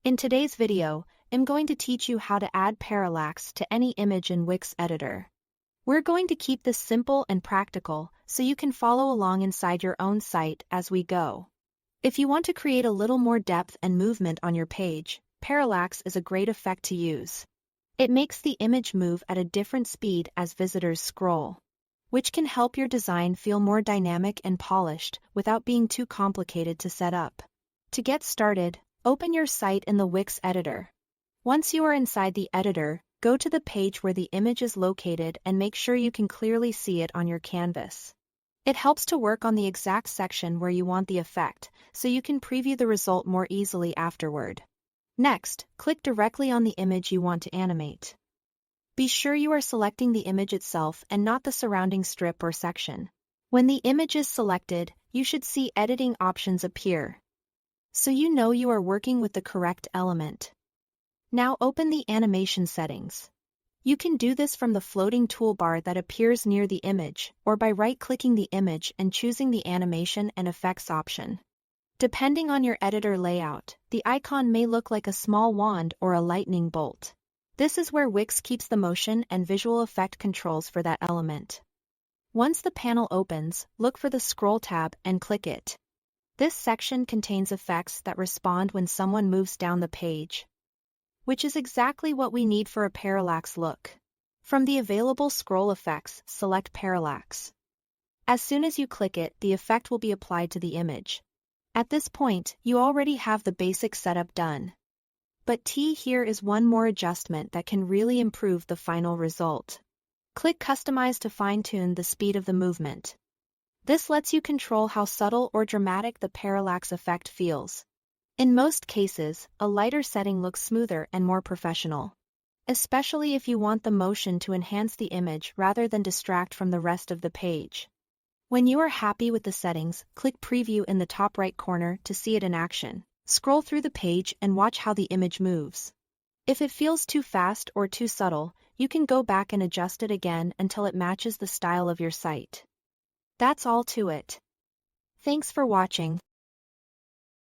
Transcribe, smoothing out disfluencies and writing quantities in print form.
In today's video, I'm going to teach you how to add parallax to any image in Wix editor. We're going to keep this simple and practical so you can follow along inside your own site as we go. If you want to create a little more depth and movement on your page, parallax is a great effect to use. It makes the image move at a different speed as visitors scroll, which can help your design feel more dynamic and polished without being too complicated to set up. To get started, open your site in the Wix editor. Once you are inside the editor, go to the page where the image is located and make sure you can clearly see it on your canvas. It helps to work on the exact section where you want the effect, so you can preview the result more easily afterward. Next, click directly on the image you want to animate. Be sure you are selecting the image itself and not the surrounding strip or section. When the image is selected, you should see editing options appear, so you know you are working with the correct element. Now open the animation settings. You can do this from the floating toolbar that appears near the image, or by right-clicking the image and choosing the animation and effects option. Depending on your editor layout, the icon may look like a small wand or a lightning bolt. This is where Wix keeps the motion and visual effect controls for that element. Once the panel opens, look for the scroll tab and click it. This section contains effects that respond when someone moves down the page, which is exactly what we need for a parallax look. From the available scroll effects, select parallax. As soon as you click it, the effect will be applied to the image. At this point, you already have the basic setup done. But here is one more adjustment that can really improve the final result. Click Customize to fine-tune the speed of the movement. This lets you control how subtle or dramatic the parallax effect feels. In most cases, a lighter setting looks smoother and more professional, especially if you want the motion to enhance the image rather than distract from the rest of the page. When you are happy with the settings, click Preview in the top right corner to see it in action. Scroll through the page and watch how the image moves. If it feels too fast or too subtle, you can go back and adjust it again until it matches the style of your site. That's all to it. Thanks for watching.